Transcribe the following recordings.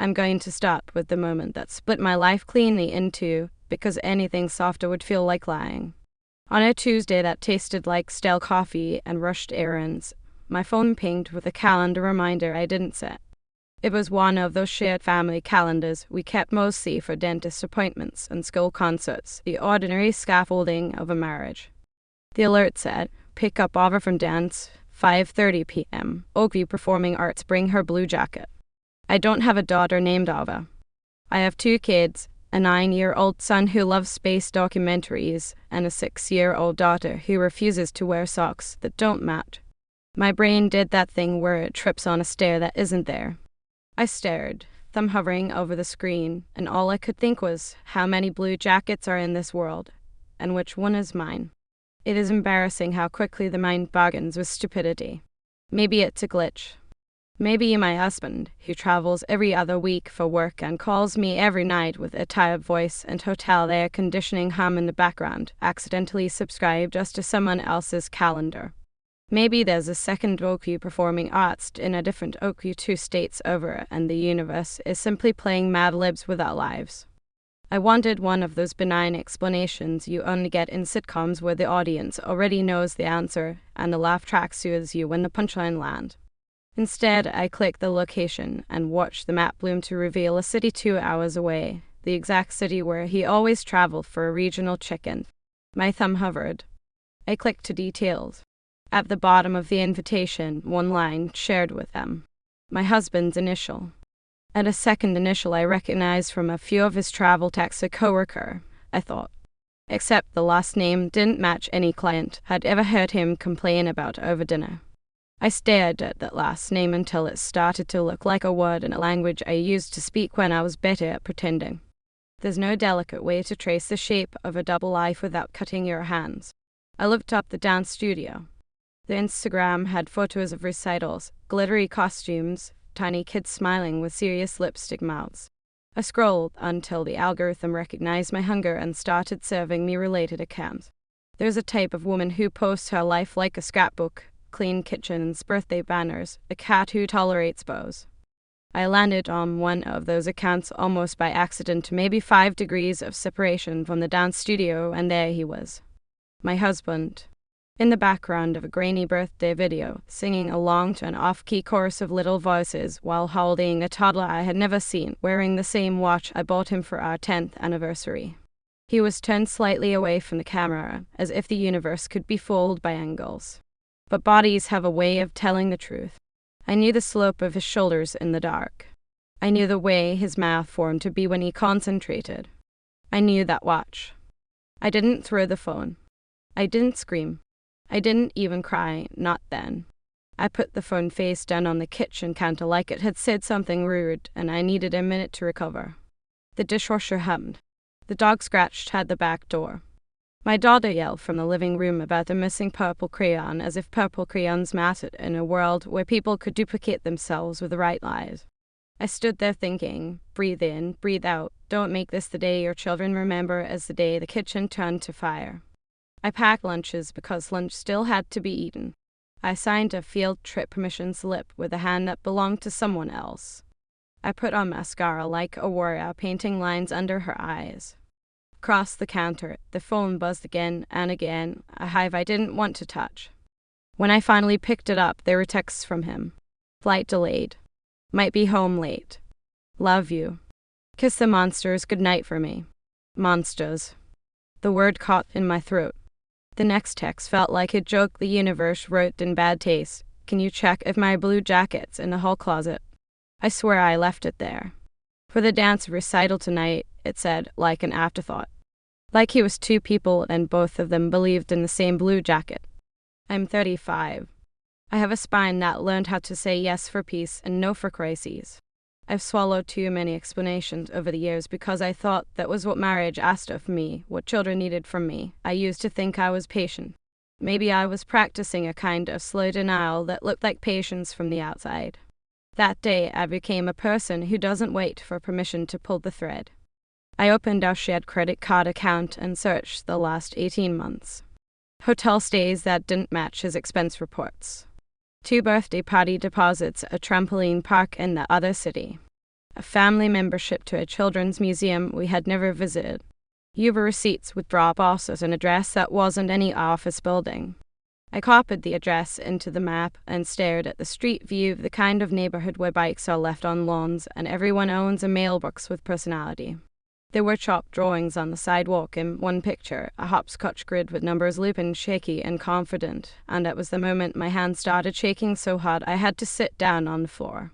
I'm going to start with the moment that split my life cleanly in two, because anything softer would feel like lying. On a Tuesday that tasted like stale coffee and rushed errands, my phone pinged with a calendar reminder I didn't set. It was one of those shared family calendars we kept mostly for dentist appointments and school concerts, the ordinary scaffolding of a marriage. The alert said, "Pick up Ava from dance, 5:30 p.m. Oakview Performing Arts, bring her blue jacket." I don't have a daughter named Ava. I have 2 kids, a 9-year-old son who loves space documentaries, and a 6-year-old daughter who refuses to wear socks that don't match. My brain did that thing where it trips on a stair that isn't there. I stared, thumb hovering over the screen, and all I could think was how many blue jackets are in this world, and which one is mine. It is embarrassing how quickly the mind bargains with stupidity. Maybe it's a glitch. Maybe my husband, who travels every other week for work and calls me every night with a tired voice and hotel air conditioning hum in the background, accidentally subscribed just to someone else's calendar. Maybe there's a second Oakview Performing Arts in a different Oakview 2 states over, and the universe is simply playing Mad Libs with our lives. I wanted one of those benign explanations you only get in sitcoms where the audience already knows the answer and the laugh track soothes you when the punchline lands. Instead, I clicked the location and watched the map bloom to reveal a city 2 hours away, the exact city where he always traveled for a regional chicken. My thumb hovered. I clicked to details. At the bottom of the invitation, one line shared with them. My husband's initial. And a second initial I recognized from a few of his travel texts, a coworker, I thought. Except the last name didn't match any client had ever heard him complain about over dinner. I stared at that last name until it started to look like a word in a language I used to speak when I was better at pretending. There's no delicate way to trace the shape of a double life without cutting your hands. I looked up the dance studio. The Instagram had photos of recitals, glittery costumes, tiny kids smiling with serious lipstick mouths. I scrolled until the algorithm recognized my hunger and started serving me related accounts. There's a type of woman who posts her life like a scrapbook, clean kitchens, birthday banners, a cat who tolerates bows. I landed on one of those accounts almost by accident, maybe 5 degrees of separation from the dance studio, and there he was. My husband. In the background of a grainy birthday video, singing along to an off-key chorus of little voices while holding a toddler I had never seen, wearing the same watch I bought him for our 10th anniversary. He was turned slightly away from the camera, as if the universe could be fooled by angles. But bodies have a way of telling the truth. I knew the slope of his shoulders in the dark. I knew the way his mouth formed to be when he concentrated. I knew that watch. I didn't throw the phone. I didn't scream. I didn't even cry, not then. I put the phone face down on the kitchen counter like it had said something rude, and I needed a minute to recover. The dishwasher hummed. The dog scratched at the back door. My daughter yelled from the living room about the missing purple crayon, as if purple crayons mattered in a world where people could duplicate themselves with the right lies. I stood there thinking, breathe in, breathe out, don't make this the day your children remember as the day the kitchen turned to fire. I packed lunches because lunch still had to be eaten. I signed a field trip permission slip with a hand that belonged to someone else. I put on mascara like a warrior, painting lines under her eyes. Across the counter, the phone buzzed again and again, a hive I didn't want to touch. When I finally picked it up, there were texts from him. Flight delayed. Might be home late. Love you. Kiss the monsters goodnight for me. Monsters. The word caught in my throat. The next text felt like a joke the universe wrote in bad taste. Can you check if my blue jacket's in the hall closet? I swear I left it there. For the dance recital tonight, it said, like an afterthought. Like he was 2 people and both of them believed in the same blue jacket. I'm 35. I have a spine that learned how to say yes for peace and no for crises. I've swallowed too many explanations over the years because I thought that was what marriage asked of me, what children needed from me. I used to think I was patient. Maybe I was practicing a kind of slow denial that looked like patience from the outside. That day I became a person who doesn't wait for permission to pull the thread. I opened our shared credit card account and searched the last 18 months. Hotel stays that didn't match his expense reports. 2 birthday party deposits, a trampoline park in the other city. a family membership to a children's museum we had never visited. Uber receipts with drop-offs at an address that wasn't any office building. I copied the address into the map and stared at the street view of the kind of neighborhood where bikes are left on lawns and everyone owns a mailbox with personality. There were chalk drawings on the sidewalk in one picture, a hopscotch grid with numbers looping, shaky and confident, and it was the moment my hand started shaking so hard I had to sit down on the floor.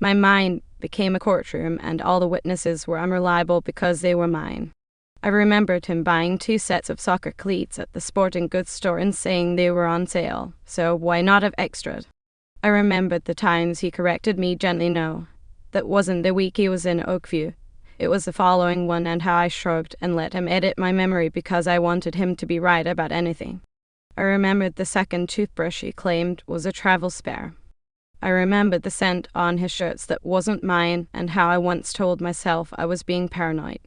My mind became a courtroom and all the witnesses were unreliable because they were mine. I remembered him buying 2 sets of soccer cleats at the sporting goods store and saying they were on sale, so why not have extras? I remembered the times he corrected me gently. No, that wasn't the week he was in Oakview. It was the following one, and how I shrugged and let him edit my memory because I wanted him to be right about anything. I remembered the second toothbrush he claimed was a travel spare. I remembered the scent on his shirts that wasn't mine and how I once told myself I was being paranoid.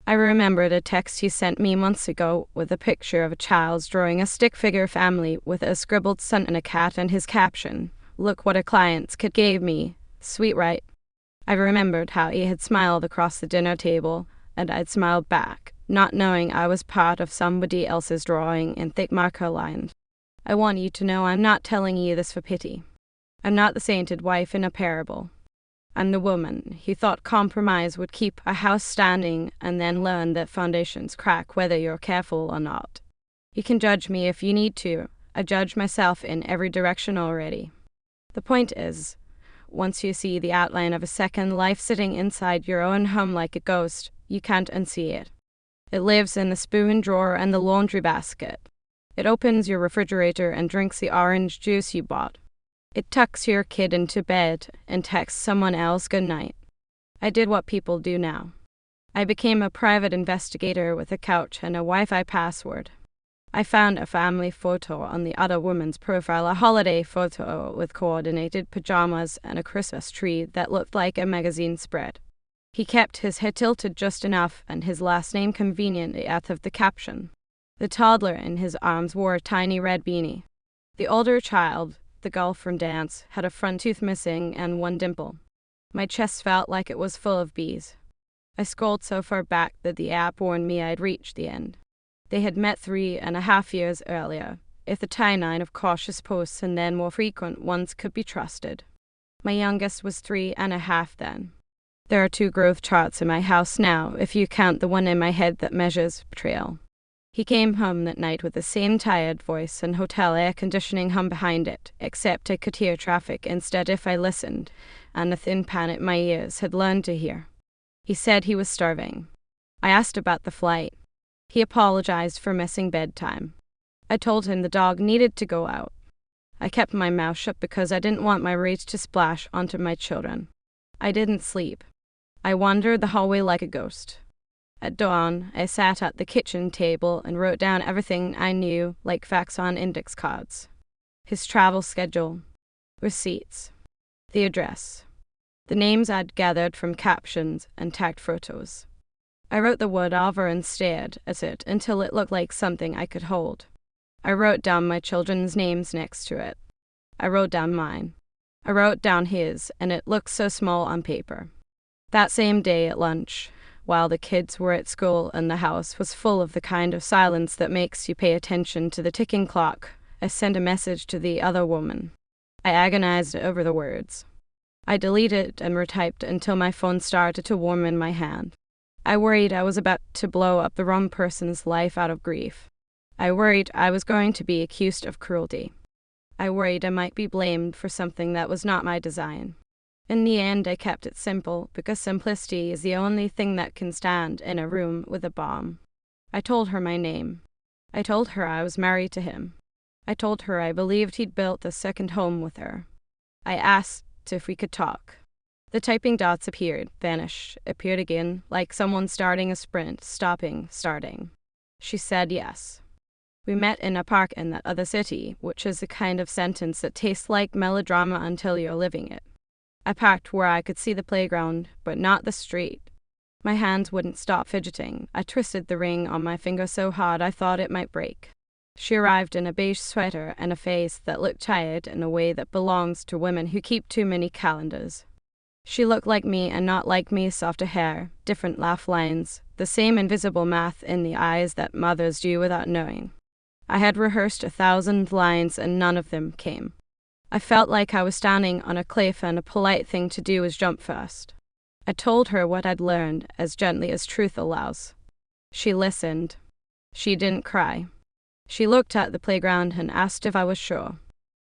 I remembered a text he sent me months ago with a picture of a child drawing a stick figure family with a scribbled sun and a cat and his caption, "Look what a client's kid gave me. Sweet, right?" I remembered how he had smiled across the dinner table, and I'd smiled back, not knowing I was part of somebody else's drawing in thick marker lines. I want you to know I'm not telling you this for pity. I'm not the sainted wife in a parable. I'm the woman who thought compromise would keep a house standing and then learned that foundations crack whether you're careful or not. You can judge me if you need to. I judge myself in every direction already. The point is, once you see the outline of a second life sitting inside your own home like a ghost, you can't unsee it. It lives in the spoon drawer and the laundry basket. It opens your refrigerator and drinks the orange juice you bought. It tucks your kid into bed and texts someone else good night. I did what people do now. I became a private investigator with a couch and a Wi-Fi password. I found a family photo on the other woman's profile, a holiday photo with coordinated pajamas and a Christmas tree that looked like a magazine spread. He kept his head tilted just enough and his last name conveniently out of the caption. The toddler in his arms wore a tiny red beanie. The older child, the girl from dance, had a front tooth missing and one dimple. My chest felt like it was full of bees. I scrolled so far back that the app warned me I'd reached the end. They had met 3.5 years earlier, if the timeline of cautious posts and then more frequent ones could be trusted. My youngest was 3.5 then. There are 2 growth charts in my house now, if you count the one in my head that measures betrayal. He came home that night with the same tired voice and hotel air conditioning hum behind it, except I could hear traffic instead if I listened, and the thin pan at my ears had learned to hear. He said he was starving. I asked about the flight. He apologized for missing bedtime. I told him the dog needed to go out. I kept my mouth shut because I didn't want my rage to splash onto my children. I didn't sleep. I wandered the hallway like a ghost. At dawn, I sat at the kitchen table and wrote down everything I knew, like facts on index cards. His travel schedule, receipts, the address, the names I'd gathered from captions and tagged photos. I wrote the word over and stared at it until it looked like something I could hold. I wrote down my children's names next to it. I wrote down mine. I wrote down his, and it looked so small on paper. That same day at lunch, while the kids were at school and the house was full of the kind of silence that makes you pay attention to the ticking clock, I sent a message to the other woman. I agonized over the words. I deleted and retyped until my phone started to warm in my hand. I worried I was about to blow up the wrong person's life out of grief. I worried I was going to be accused of cruelty. I worried I might be blamed for something that was not my design. In the end, I kept it simple, because simplicity is the only thing that can stand in a room with a bomb. I told her my name. I told her I was married to him. I told her I believed he'd built a second home with her. I asked if we could talk. The typing dots appeared, vanished, appeared again, like someone starting a sprint, stopping, starting. She said yes. We met in a park in that other city, which is the kind of sentence that tastes like melodrama until you're living it. I parked where I could see the playground, but not the street. My hands wouldn't stop fidgeting. I twisted the ring on my finger so hard I thought it might break. She arrived in a beige sweater and a face that looked tired in a way that belongs to women who keep too many calendars. She looked like me and not like me, softer hair, different laugh lines, the same invisible math in the eyes that mothers do without knowing. I had rehearsed 1,000 lines and none of them came. I felt like I was standing on a cliff and a polite thing to do was jump first. I told her what I'd learned as gently as truth allows. She listened. She didn't cry. She looked at the playground and asked if I was sure.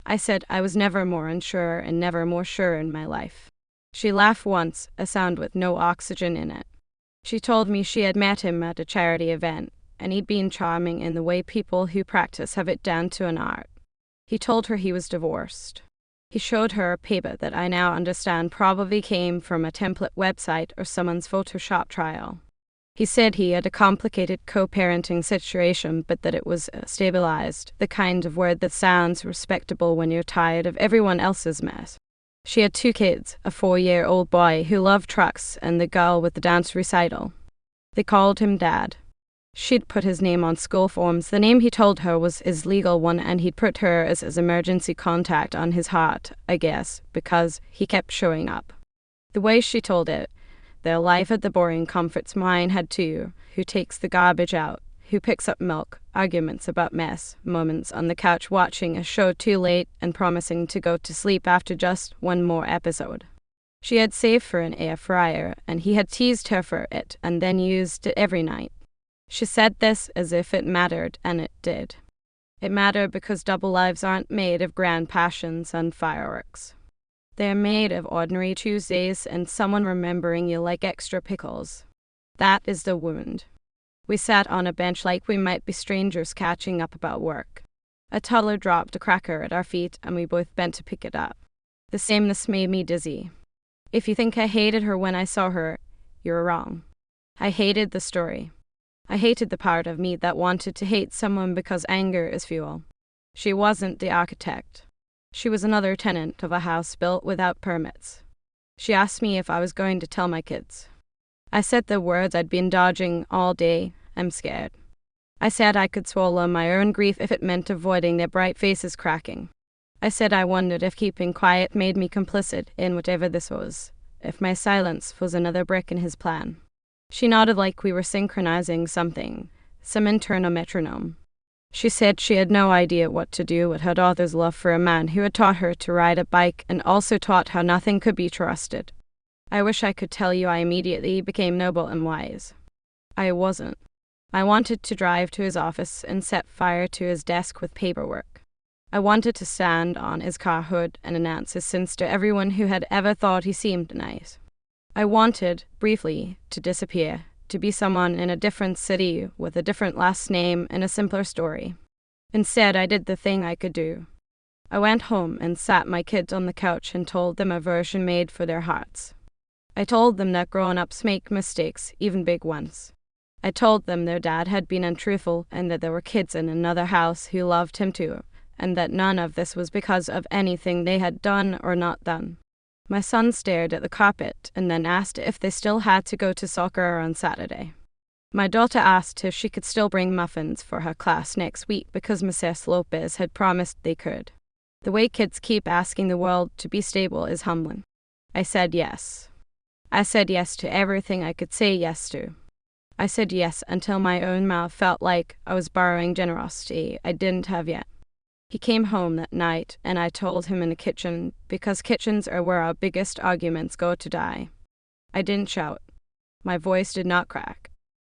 I said I was never more unsure and never more sure in my life. She laughed once, a sound with no oxygen in it. She told me she had met him at a charity event, and he'd been charming in the way people who practice have it down to an art. He told her he was divorced. He showed her a paper that I now understand probably came from a template website or someone's Photoshop trial. He said he had a complicated co-parenting situation, but that it was stabilized, the kind of word that sounds respectable when you're tired of everyone else's mess. She had 2 kids, a 4-year-old boy who loved trucks and the girl with the dance recital. They called him Dad. She'd put his name on school forms. The name he told her was his legal one, and he'd put her as his emergency contact on his heart, I guess, because he kept showing up. The way she told it, their life at the boring comforts mine had too, who takes the garbage out, who picks up milk, arguments about mess, moments on the couch watching a show too late and promising to go to sleep after just one more episode. She had saved for an air fryer, and he had teased her for it and then used it every night. She said this as if it mattered, and it did. It mattered because double lives aren't made of grand passions and fireworks. They're made of ordinary Tuesdays and someone remembering you like extra pickles. That is the wound. We sat on a bench like we might be strangers catching up about work. A toddler dropped a cracker at our feet, and we both bent to pick it up. The sameness made me dizzy. If you think I hated her when I saw her, you're wrong. I hated the story. I hated the part of me that wanted to hate someone because anger is fuel. She wasn't the architect. She was another tenant of a house built without permits. She asked me if I was going to tell my kids. I said the words I'd been dodging all day. I'm scared. I said I could swallow my own grief if it meant avoiding their bright faces cracking. I said I wondered if keeping quiet made me complicit in whatever this was, if my silence was another brick in his plan. She nodded like we were synchronizing something, some internal metronome. She said she had no idea what to do with her daughter's love for a man who had taught her to ride a bike and also taught how nothing could be trusted. I wish I could tell you I immediately became noble and wise. I wasn't. I wanted to drive to his office and set fire to his desk with paperwork. I wanted to stand on his car hood and announce his sins to everyone who had ever thought he seemed nice. I wanted, briefly, to disappear, to be someone in a different city with a different last name and a simpler story. Instead, I did the thing I could do. I went home and sat my kids on the couch and told them a version made for their hearts. I told them that grown-ups make mistakes, even big ones. I told them their dad had been untruthful and that there were kids in another house who loved him too, and that none of this was because of anything they had done or not done. My son stared at the carpet and then asked if they still had to go to soccer on Saturday. My daughter asked if she could still bring muffins for her class next week because Mrs. Lopez had promised they could. The way kids keep asking the world to be stable is humbling. I said yes. I said yes to everything I could say yes to. I said yes until my own mouth felt like I was borrowing generosity I didn't have yet. He came home that night, and I told him in the kitchen, because kitchens are where our biggest arguments go to die. I didn't shout. My voice did not crack.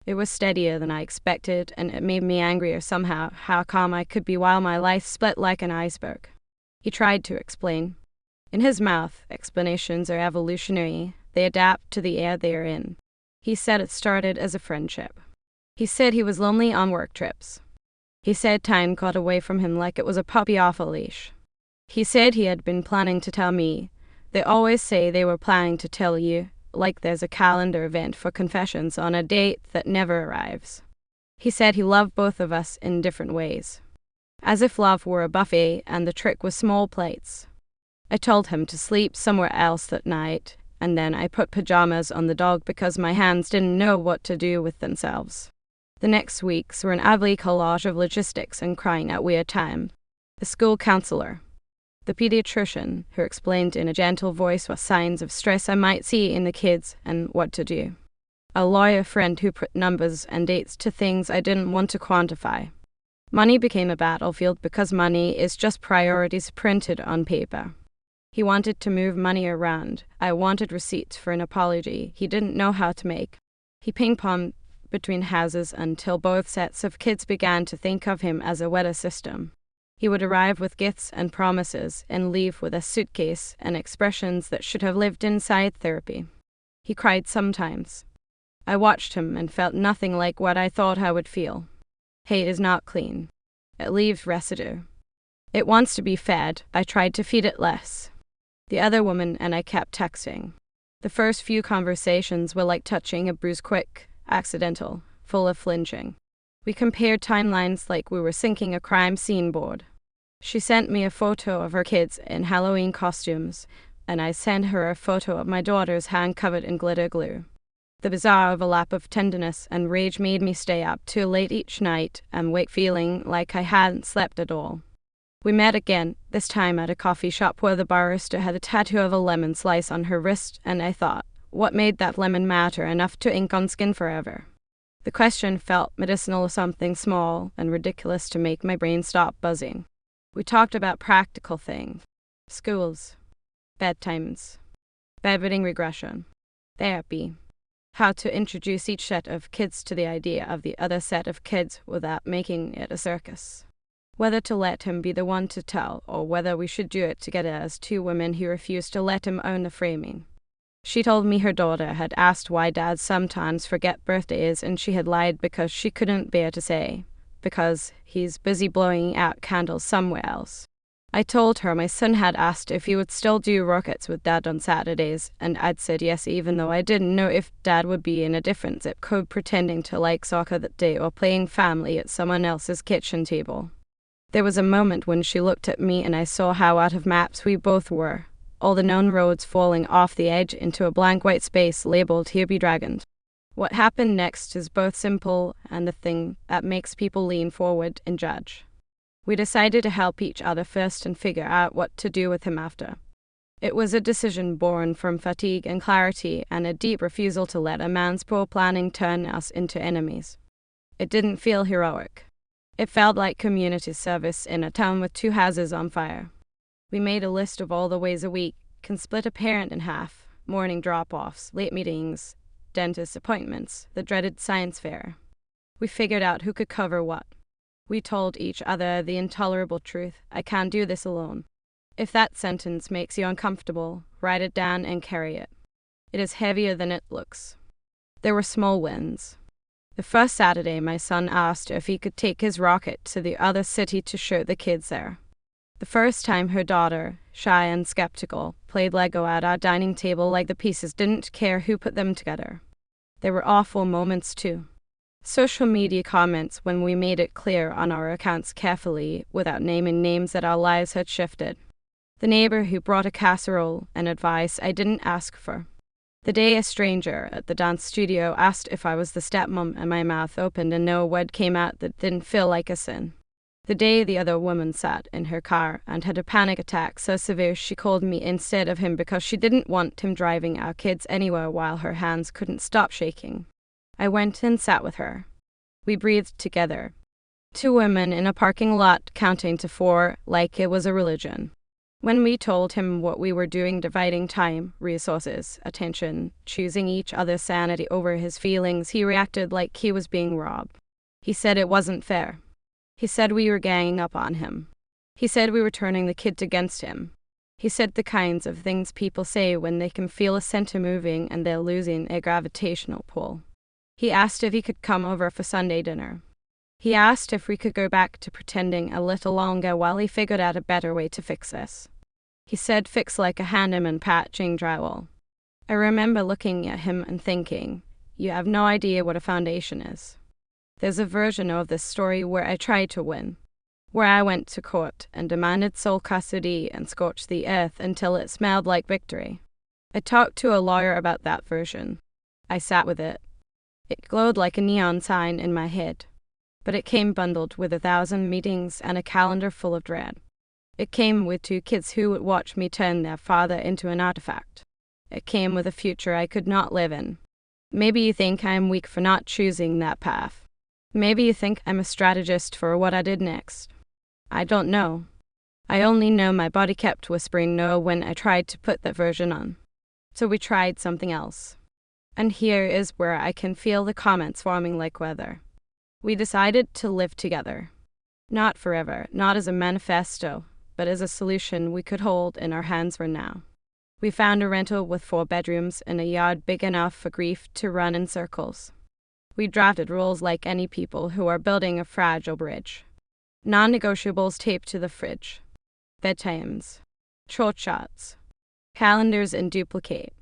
It was steadier than I expected, and it made me angrier somehow, how calm I could be while my life split like an iceberg. He tried to explain. In his mouth, explanations are evolutionary. They adapt to the air they are in. He said it started as a friendship. He said he was lonely on work trips. He said time got away from him like it was a puppy off a leash. He said he had been planning to tell me. They always say they were planning to tell you, like there's a calendar event for confessions on a date that never arrives. He said he loved both of us in different ways. As if love were a buffet and the trick was small plates. I told him to sleep somewhere else that night, and then I put pajamas on the dog because my hands didn't know what to do with themselves. The next weeks were an ugly collage of logistics and crying at weird times. The school counselor. The pediatrician, who explained in a gentle voice what signs of stress I might see in the kids and what to do. A lawyer friend who put numbers and dates to things I didn't want to quantify. Money became a battlefield because money is just priorities printed on paper. He wanted to move money around. I wanted receipts for an apology he didn't know how to make. He ping-ponged between houses until both sets of kids began to think of him as a weather system. He would arrive with gifts and promises and leave with a suitcase and expressions that should have lived inside therapy. He cried sometimes. I watched him and felt nothing like what I thought I would feel. Hate is not clean. It leaves residue. It wants to be fed. I tried to feed it less. The other woman and I kept texting. The first few conversations were like touching a bruise, quick, accidental, full of flinching. We compared timelines like we were syncing a crime scene board. She sent me a photo of her kids in Halloween costumes, and I sent her a photo of my daughter's hand covered in glitter glue. The bizarre overlap of tenderness and rage made me stay up too late each night and wake feeling like I hadn't slept at all. We met again, this time at a coffee shop where the barista had a tattoo of a lemon slice on her wrist, and I thought, what made that lemon matter enough to ink on skin forever? The question felt medicinal, something small and ridiculous to make my brain stop buzzing. We talked about practical things. Schools. Bedtimes. Bedwetting regression. Therapy. How to introduce each set of kids to the idea of the other set of kids without making it a circus. Whether to let him be the one to tell, or whether we should do it together as two women who refused to let him own the framing. She told me her daughter had asked why dads sometimes forget birthdays, and she had lied because she couldn't bear to say, because he's busy blowing out candles somewhere else. I told her my son had asked if he would still do rockets with Dad on Saturdays, and I'd said yes even though I didn't know if Dad would be in a different zip code pretending to like soccer that day or playing family at someone else's kitchen table. There was a moment when she looked at me and I saw how out of maps we both were, all the known roads falling off the edge into a blank white space labeled Here Be Dragoned. What happened next is both simple and the thing that makes people lean forward and judge. We decided to help each other first and figure out what to do with him after. It was a decision born from fatigue and clarity and a deep refusal to let a man's poor planning turn us into enemies. It didn't feel heroic. It felt like community service in a town with 2 houses on fire. We made a list of all the ways a week can split a parent in half: morning drop-offs, late meetings, dentist appointments, the dreaded science fair. We figured out who could cover what. We told each other the intolerable truth: I can't do this alone. If that sentence makes you uncomfortable, write it down and carry it. It is heavier than it looks. There were small wins. The first Saturday, my son asked if he could take his rocket to the other city to show the kids there. The first time her daughter, shy and skeptical, played Lego at our dining table like the pieces didn't care who put them together. There were awful moments too. Social media comments when we made it clear on our accounts carefully, without naming names, that our lives had shifted. The neighbor who brought a casserole and advice I didn't ask for. The day a stranger at the dance studio asked if I was the stepmom and my mouth opened and no word came out that didn't feel like a sin. The day the other woman sat in her car and had a panic attack so severe she called me instead of him because she didn't want him driving our kids anywhere while her hands couldn't stop shaking. I went and sat with her. We breathed together. 2 women in a parking lot counting to 4 like it was a religion. When we told him what we were doing, dividing time, resources, attention, choosing each other's sanity over his feelings, he reacted like he was being robbed. He said it wasn't fair. He said we were ganging up on him. He said we were turning the kids against him. He said the kinds of things people say when they can feel a center moving and they're losing a gravitational pull. He asked if he could come over for Sunday dinner. He asked if we could go back to pretending a little longer while he figured out a better way to fix this. He said fix like a handyman patching drywall. I remember looking at him and thinking, you have no idea what a foundation is. There's a version of this story where I tried to win, where I went to court and demanded sole custody and scorched the earth until it smelled like victory. I talked to a lawyer about that version. I sat with it. It glowed like a neon sign in my head, but it came bundled with 1,000 meetings and a calendar full of dread. It came with 2 kids who would watch me turn their father into an artifact. It came with a future I could not live in. Maybe you think I am weak for not choosing that path. Maybe you think I'm a strategist for what I did next. I don't know. I only know my body kept whispering no when I tried to put that version on. So we tried something else. And here is where I can feel the comments forming like weather. We decided to live together. Not forever, not as a manifesto, but as a solution we could hold in our hands for now. We found a rental with 4 bedrooms and a yard big enough for grief to run in circles. We drafted rules like any people who are building a fragile bridge. Non-negotiables taped to the fridge. Bedtimes. Short shots. Calendars in duplicate.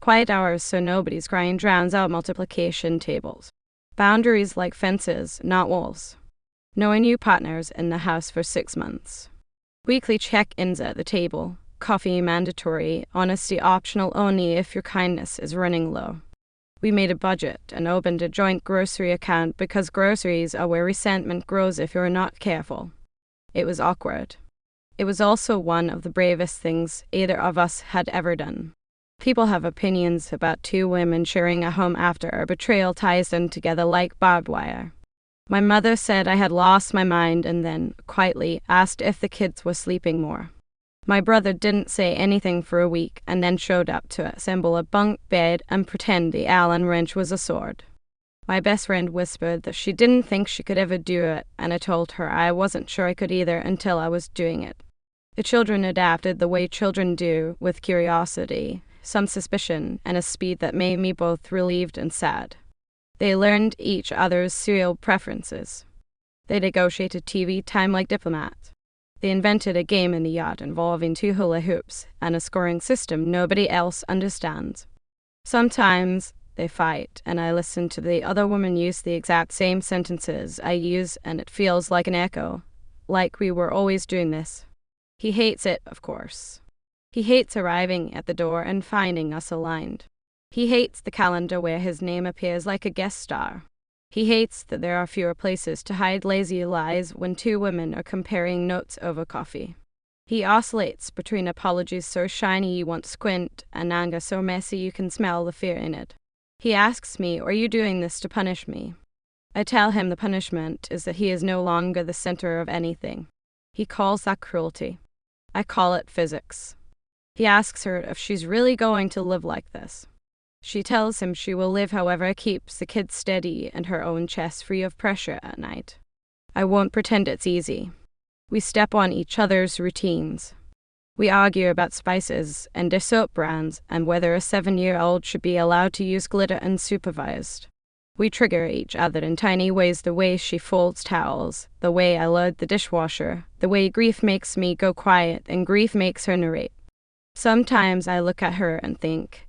Quiet hours so nobody's crying drowns out multiplication tables. Boundaries like fences, not walls. No new partners in the house for 6 months. Weekly check-ins at the table. Coffee mandatory, honesty optional only if your kindness is running low. We made a budget and opened a joint grocery account because groceries are where resentment grows if you're not careful. It was awkward. It was also one of the bravest things either of us had ever done. People have opinions about 2 women sharing a home after a betrayal ties them together like barbed wire. My mother said I had lost my mind and then, quietly, asked if the kids were sleeping more. My brother didn't say anything for a week and then showed up to assemble a bunk bed and pretend the Allen wrench was a sword. My best friend whispered that she didn't think she could ever do it, and I told her I wasn't sure I could either until I was doing it. The children adapted the way children do, with curiosity, some suspicion, and a speed that made me both relieved and sad. They learned each other's cereal preferences. They negotiated TV time like diplomats. They invented a game in the yacht involving 2 hula hoops and a scoring system nobody else understands. Sometimes they fight, and I listen to the other woman use the exact same sentences I use, and it feels like an echo, like we were always doing this. He hates it, of course. He hates arriving at the door and finding us aligned. He hates the calendar where his name appears like a guest star. He hates that there are fewer places to hide lazy lies when 2 women are comparing notes over coffee. He oscillates between apologies so shiny you want to squint and anger so messy you can smell the fear in it. He asks me, "Are you doing this to punish me?" I tell him the punishment is that he is no longer the center of anything. He calls that cruelty. I call it physics. He asks her if she's really going to live like this. She tells him she will live however it keeps the kids steady and her own chest free of pressure at night. I won't pretend it's easy. We step on each other's routines. We argue about spices and their soap brands and whether a 7-year-old should be allowed to use glitter unsupervised. We trigger each other in tiny ways, the way she folds towels, the way I load the dishwasher, the way grief makes me go quiet and grief makes her narrate. Sometimes I look at her and think,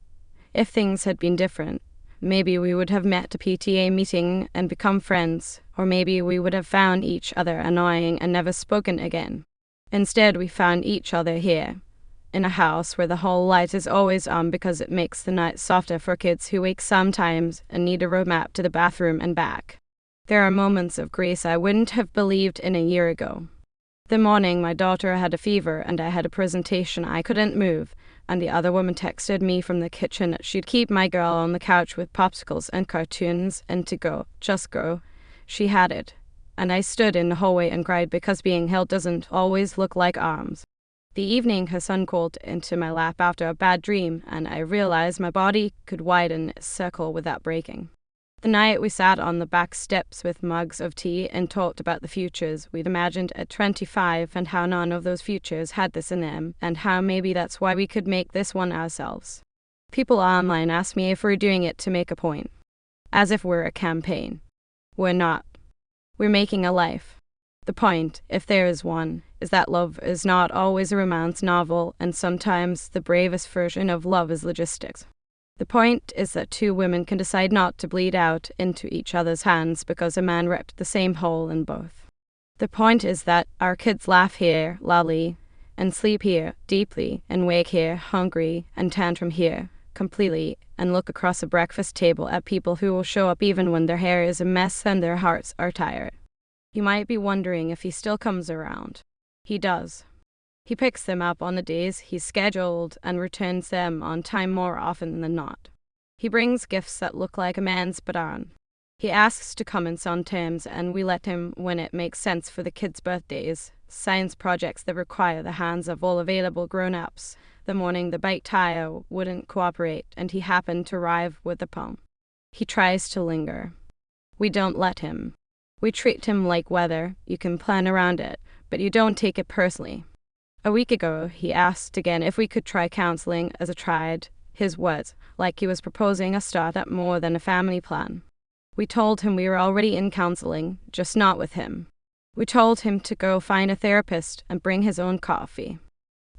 if things had been different, maybe we would have met at a PTA meeting and become friends, or maybe we would have found each other annoying and never spoken again. Instead, we found each other here, in a house where the hall light is always on because it makes the night softer for kids who wake sometimes and need a roadmap to the bathroom and back. There are moments of grace I wouldn't have believed in a year ago. The morning my daughter had a fever and I had a presentation I couldn't move, and the other woman texted me from the kitchen that she'd keep my girl on the couch with popsicles and cartoons and to go, just go. She had it. And I stood in the hallway and cried because being held doesn't always look like arms. The evening her son crawled into my lap after a bad dream, and I realized my body could widen a circle without breaking. The night we sat on the back steps with mugs of tea and talked about the futures we'd imagined at 25 and how none of those futures had this in them, and how maybe that's why we could make this one ourselves. People online ask me if we're doing it to make a point. As if we're a campaign. We're not. We're making a life. The point, if there is one, is that love is not always a romance novel, and sometimes the bravest version of love is logistics. The point is that 2 women can decide not to bleed out into each other's hands because a man ripped the same hole in both. The point is that our kids laugh here, loudly, and sleep here, deeply, and wake here, hungry, and tantrum here, completely, and look across a breakfast table at people who will show up even when their hair is a mess and their hearts are tired. You might be wondering if he still comes around. He does. He picks them up on the days he's scheduled and returns them on time more often than not. He brings gifts that look like a man's but aren't. He asks to come in on terms, and we let him when it makes sense for the kids' birthdays, science projects that require the hands of all available grown-ups. The morning the bike tire wouldn't cooperate, and he happened to arrive with a poem. He tries to linger. We don't let him. We treat him like weather. You can plan around it, but you don't take it personally. A week ago, he asked again if we could try counseling as a tried. His words, like he was proposing a startup more than a family plan. We told him we were already in counseling, just not with him. We told him to go find a therapist and bring his own coffee.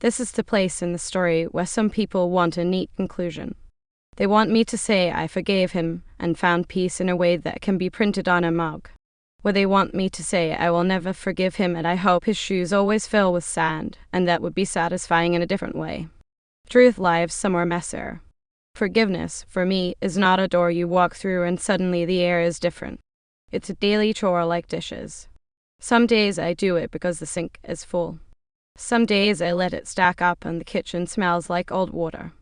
This is the place in the story where some people want a neat conclusion. They want me to say I forgave him and found peace in a way that can be printed on a mug. Where they want me to say I will never forgive him and I hope his shoes always fill with sand, and that would be satisfying in a different way. Truth lies somewhere messier. Forgiveness, for me, is not a door you walk through and suddenly the air is different. It's a daily chore like dishes. Some days I do it because the sink is full. Some days I let it stack up and the kitchen smells like old water.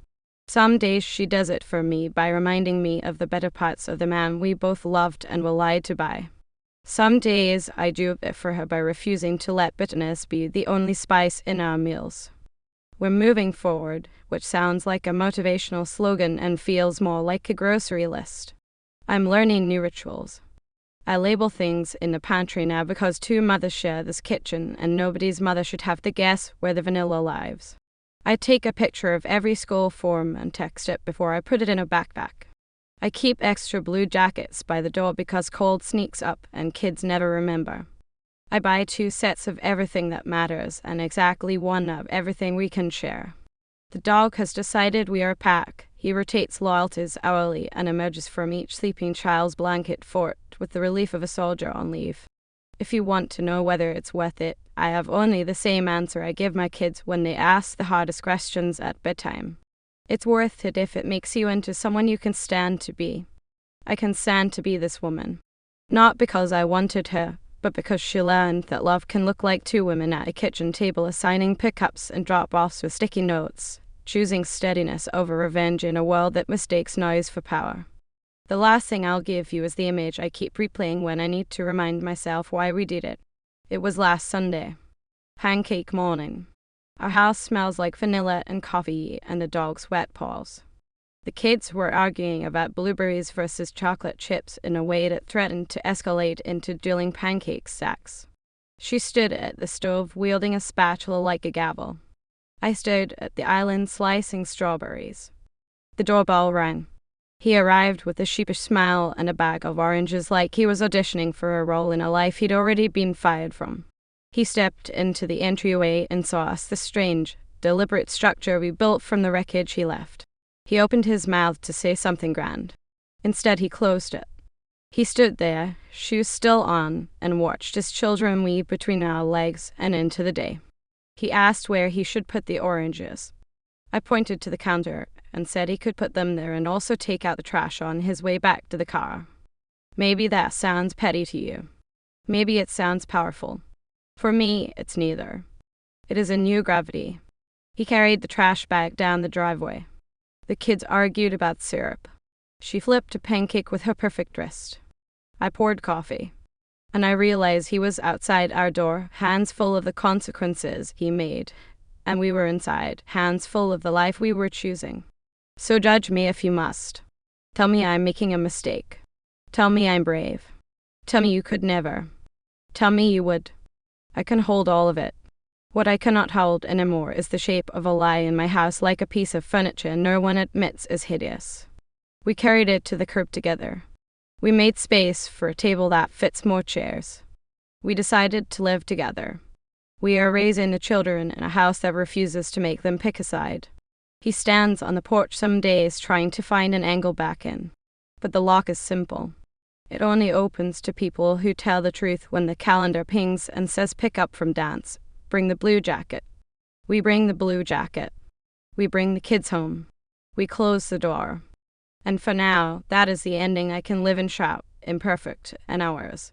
Some days she does it for me by reminding me of the better parts of the man we both loved and were lied to by. Some days I do it for her by refusing to let bitterness be the only spice in our meals. We're moving forward, which sounds like a motivational slogan and feels more like a grocery list. I'm learning new rituals. I label things in the pantry now because two mothers share this kitchen and nobody's mother should have to guess where the vanilla lives. I take a picture of every school form and text it before I put it in a backpack. I keep extra blue jackets by the door because cold sneaks up and kids never remember. I buy 2 sets of everything that matters and exactly 1 of everything we can share. The dog has decided we are a pack. He rotates loyalties hourly and emerges from each sleeping child's blanket fort with the relief of a soldier on leave. If you want to know whether it's worth it, I have only the same answer I give my kids when they ask the hardest questions at bedtime. It's worth it if it makes you into someone you can stand to be. I can stand to be this woman. Not because I wanted her, but because she learned that love can look like 2 women at a kitchen table assigning pickups and drop-offs with sticky notes, choosing steadiness over revenge in a world that mistakes noise for power. The last thing I'll give you is the image I keep replaying when I need to remind myself why we did it. It was last Sunday. Pancake morning. Our house smells like vanilla and coffee and the dog's wet paws. The kids were arguing about blueberries versus chocolate chips in a way that threatened to escalate into dueling pancake stacks. She stood at the stove wielding a spatula like a gavel. I stood at the island slicing strawberries. The doorbell rang. He arrived with a sheepish smile and a bag of oranges like he was auditioning for a role in a life he'd already been fired from. He stepped into the entryway and saw us, the strange, deliberate structure we built from the wreckage he left. He opened his mouth to say something grand. Instead, he closed it. He stood there, shoes still on, and watched his children weave between our legs and into the day. He asked where he should put the oranges. I pointed to the counter and said he could put them there and also take out the trash on his way back to the car. Maybe that sounds petty to you. Maybe it sounds powerful. For me, it's neither. It is a new gravity. He carried the trash bag down the driveway. The kids argued about syrup. She flipped a pancake with her perfect wrist. I poured coffee. And I realized he was outside our door, hands full of the consequences he made. And we were inside, hands full of the life we were choosing. So judge me if you must. Tell me I'm making a mistake. Tell me I'm brave. Tell me you could never. Tell me you would. I can hold all of it. What I cannot hold anymore is the shape of a lie in my house like a piece of furniture no one admits is hideous. We carried it to the curb together. We made space for a table that fits more chairs. We decided to live together. We are raising the children in a house that refuses to make them pick a side. He stands on the porch some days trying to find an angle back in. But the lock is simple. It only opens to people who tell the truth when the calendar pings and says pick up from dance. Bring the blue jacket. We bring the blue jacket. We bring the kids home. We close the door. And for now, that is the ending I can live and shout, imperfect and ours.